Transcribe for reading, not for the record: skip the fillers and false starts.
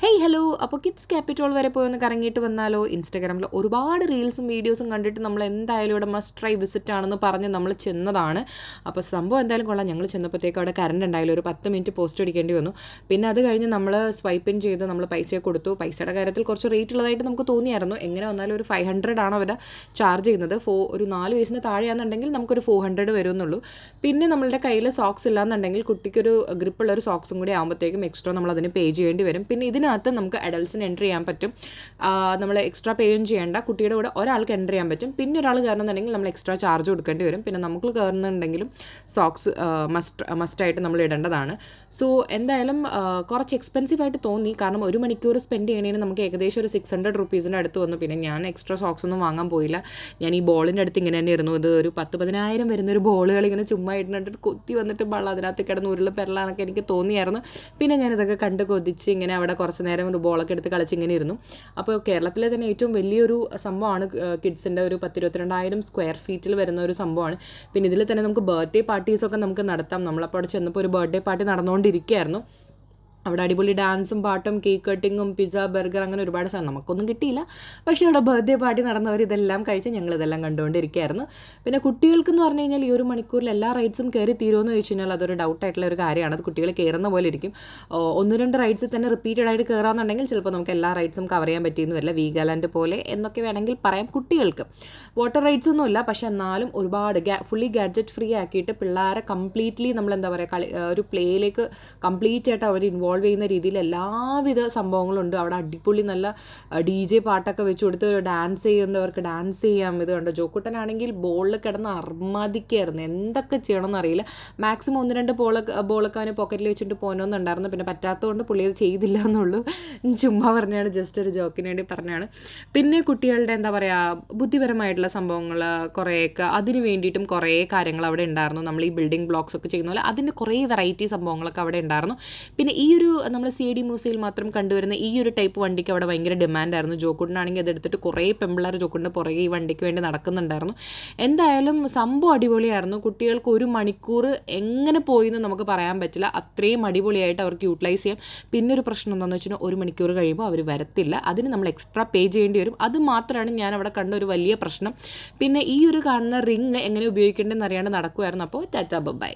Hey hello, അപ്പോൾ kids Capitol വരെ പോയി ഒന്ന് കറങ്ങിയിട്ട് വന്നാലോ? ഇൻസ്റ്റാഗ്രാമിൽ ഒരുപാട് റീൽസും വീഡിയോസും കണ്ടിട്ട് നമ്മൾ എന്തായാലും ഇവിടെ മസ്റ്റ് ട്രൈ വിസിറ്റ് ആണെന്ന് പറഞ്ഞ് നമ്മൾ ചെന്നതാണ്. അപ്പോൾ സംഭവം എന്തായാലും കൊള്ളാം. ഞങ്ങൾ ചെന്നപ്പോഴത്തേക്ക് അവിടെ കറണ്ട് ഉണ്ടായില്ല, ഒരു 10 മിനിറ്റ് പോസ്റ്റ് അടിക്കേണ്ടി വന്നു. പിന്നെ അത് കഴിഞ്ഞ് നമ്മൾ സ്വൈപ്പ് ഇൻ ചെയ്ത് നമ്മൾ പൈസ കൊടുത്തു. പൈസയുടെ കാര്യത്തിൽ കുറച്ച് റേറ്റ് ഉള്ളതായിട്ട് നമുക്ക് തോന്നിയായിരുന്നു. എങ്ങനെ വന്നാലും ഒരു 500 ആണ് അവർ ചാർജ് ചെയ്യുന്നത്. ഒരു 4 വയസ്സിന് താഴെയാണെന്നുണ്ടെങ്കിൽ നമുക്കൊരു 400 വരുമെന്നുള്ളൂ. പിന്നെ നമ്മളുടെ കയ്യിൽ സോക്സ് ഇല്ലാന്നുണ്ടെങ്കിൽ കുട്ടിക്കൊരു ഗ്രിപ്പുള്ളൊരു സോക്സും കൂടി ആകുമ്പോഴത്തേക്കും എക്സ്ട്രാ നമ്മൾ അതിന് പേ ചെയ്യേണ്ടി വരും. പിന്നെ ഇതിനകത്ത് നമുക്ക് അഡൽസിന് എൻട്രി ചെയ്യാൻ പറ്റും. നമ്മൾ എക്സ്ട്രാ പേയും ചെയ്യേണ്ട, കുട്ടിയുടെ കൂടെ ഒരാൾക്ക് എൻട്രി ചെയ്യാൻ പറ്റും. പിന്നെ ഒരാൾ കയറുന്നുണ്ടെങ്കിൽ നമ്മൾ എക്സ്ട്രാ ചാർജ് കൊടുക്കേണ്ടി വരും. പിന്നെ നമുക്ക് കയറുന്നുണ്ടെങ്കിലും സോക്സ് മസ്റ്റായിട്ട് നമ്മൾ ഇടേണ്ടതാണ്. സോ എന്തായാലും കുറച്ച് എക്സ്പെൻസീവ് ആയിട്ട് തോന്നി. കാരണം 1 മണിക്കൂർ സ്പെൻഡ് ചെയ്യണേന് നമുക്ക് ഏകദേശം ഒരു 600 റുപ്പീസിൻ്റെ അടുത്ത് വന്നു. പിന്നെ ഞാൻ എക്സ്ട്രാ സോക്സ് ഒന്നും വാങ്ങാൻ പോയില്ല. ഞാൻ ഈ ബോളിൻ്റെ അടുത്ത് ഇങ്ങനെ തന്നെ ഇരുന്നു. ഇത് ഒരു 10,000 വരുന്നൊരു ബോളുകൾ ഇങ്ങനെ ചുമ്മാ ഇട്ടിട്ട് കൊത്തി വന്നിട്ട് അതിനകത്ത് കിടന്ന് ഉരുള് പെരലാനൊക്കെ എനിക്ക് തോന്നിയായിരുന്നു. പിന്നെ ഞാനിതൊക്കെ കണ്ട് കൊതിച്ച് ഇങ്ങനെ അവിടെ കുറച്ച് നേരം ഒരു ബോളൊക്കെ എടുത്ത് കളിച്ച് ഇങ്ങനെ ഇരുന്നു. അപ്പോൾ കേരളത്തിലെ തന്നെ ഏറ്റവും വലിയൊരു സംഭവമാണ് കിഡ്സിൻ്റെ ഒരു 10,000-22,000 സ്ക്വയർ ഫീറ്റിൽ വരുന്ന ഒരു സംഭവമാണ്. പിന്നെ ഇതിൽ തന്നെ നമുക്ക് ബർത്ത്ഡേ പാർട്ടീസൊക്കെ നമുക്ക് നടത്താം. നമ്മളപ്പോൾ അവിടെ ചെന്നപ്പോൾ ഒരു ബർത്ത്ഡേ പാർട്ടി നടന്നുകൊണ്ടിരിക്കുകയായിരുന്നു. അവിടെ അടിപൊളി ഡാൻസും പാട്ടും കേക്ക് കട്ടിങ്ങും പിസ്സ ബർഗർ അങ്ങനെ ഒരുപാട് സാധനം നമുക്കൊന്നും കിട്ടിയില്ല. പക്ഷേ അവിടെ ബർത്ത്ഡേ പാർട്ടി നടന്നവർ ഇതെല്ലാം കഴിച്ച് ഞങ്ങളിതെല്ലാം കണ്ടുകൊണ്ടിരിക്കുകയായിരുന്നു. പിന്നെ കുട്ടികൾക്കെന്ന് പറഞ്ഞു കഴിഞ്ഞാൽ ഈ 1 മണിക്കൂറിൽ എല്ലാ റൈഡ്സും കയറി തീരുമെന്ന് ചോദിച്ചു കഴിഞ്ഞാൽ അതൊരു ഡൗട്ടായിട്ടുള്ള ഒരു കാര്യമാണ്. അത് കുട്ടികൾ കയറുന്ന പോലെ ഇരിക്കും. 1-2 റൈഡ്സ് തന്നെ റിപ്പീറ്റഡ് ആയിട്ട് കയറാമെന്നുണ്ടെങ്കിൽ ചിലപ്പോൾ നമുക്ക് എല്ലാ റൈഡ്സും കവർ ചെയ്യാൻ പറ്റിയെന്ന് വരില്ല. വീഗാലാൻഡ് പോലെ എന്നൊക്കെ വേണമെങ്കിൽ പറയാം കുട്ടികൾക്ക്. വാട്ടർ റൈഡ്സ് ഒന്നുമില്ല, പക്ഷേ എന്നാലും ഒരുപാട് ഫുള്ളി ഗാഡ്ജറ്റ് ഫ്രീ ആക്കിയിട്ട് പിള്ളേരെ കംപ്ലീറ്റ്ലി നമ്മൾ എന്താ പറയുക ഒരു പ്ലേയിലേക്ക് കംപ്ലീറ്റ് ആയിട്ട് അവർ ഇൻവോൾവ് ചെയ്യുന്ന രീതിയിൽ എല്ലാവിധ സംഭവങ്ങളുണ്ട്. അവിടെ അടിപൊളി നല്ല DJ പാട്ടൊക്കെ വെച്ച് കൊടുത്ത് ഡാൻസ് ചെയ്യുന്നവർക്ക് ഡാൻസ് ചെയ്യാം. ഇത് കണ്ടോ, ജോക്കുട്ടനാണെങ്കിൽ ബോളിൽ കിടന്ന് അർമാദിക്കായിരുന്നു. എന്തൊക്കെ ചെയ്യണമെന്ന് അറിയില്ല. മാക്സിമം 1-2 ബോളൊക്കെ അവന് പോക്കറ്റിൽ വെച്ചിട്ട് പോകണമെന്നുണ്ടായിരുന്നു. പിന്നെ പറ്റാത്തതുകൊണ്ട് പുള്ളി അത് ചെയ്തില്ല എന്നുള്ളൂ. ചുമ്മാ പറഞ്ഞാണ്, ജസ്റ്റ് ഒരു ജോക്കിന് വേണ്ടി പറഞ്ഞാണ്. പിന്നെ കുട്ടികളുടെ എന്താ പറയുക ബുദ്ധിപരമായിട്ടുള്ള സംഭവങ്ങൾ കുറേയൊക്കെ അതിന് വേണ്ടിയിട്ടും കുറേ കാര്യങ്ങൾ അവിടെ ഉണ്ടായിരുന്നു. നമ്മൾ ഈ ബിൽഡിംഗ് ബ്ലോക്സ് ഒക്കെ ചെയ്യുന്ന പോലെ അതിൻ്റെ കുറേ വെറൈറ്റി സംഭവങ്ങളൊക്കെ അവിടെ ഉണ്ടായിരുന്നു. പിന്നെ ഈ ഒരു നമ്മൾ CID മ്യൂസിയത്തിൽ മാത്രം കണ്ടുവരുന്ന ഈ ഒരു ടൈപ്പ് വണ്ടിക്ക് അവിടെ ഭയങ്കര ഡിമാൻഡായിരുന്നു. ജോക്കുട്ടനാണെങ്കിൽ അതെടുത്തിട്ട് കുറേ പെമ്പിള്ളേർ ജോക്കുട്ടിൻ്റെ പുറകെ ഈ വണ്ടിക്ക് വേണ്ടി നടക്കുന്നുണ്ടായിരുന്നു. എന്തായാലും സംഭവം അടിപൊളിയായിരുന്നു. കുട്ടികൾക്ക് 1 മണിക്കൂർ എങ്ങനെ പോയി എന്ന് നമുക്ക് പറയാൻ പറ്റില്ല. അത്രയും അടിപൊളിയായിട്ട് അവർക്ക് യൂട്ടിലൈസ് ചെയ്യാം. പിന്നെ ഒരു പ്രശ്നം എന്താണെന്ന് വെച്ചാൽ 1 മണിക്കൂർ കഴിയുമ്പോൾ അവർ വരത്തില്ല. അതിന് നമ്മൾ എക്സ്ട്രാ പേ ചെയ്യേണ്ടി വരും. അത് മാത്രമാണ് ഞാൻ അവിടെ കണ്ട ഒരു വലിയ പ്രശ്നം. പിന്നെ ഈ ഒരു കാണുന്ന റിങ് എങ്ങനെ ഉപയോഗിക്കേണ്ടതെന്ന് അറിയാണ്ട് നടക്കുമായിരുന്നു. അപ്പോൾ ടാറ്റാ ബൈ.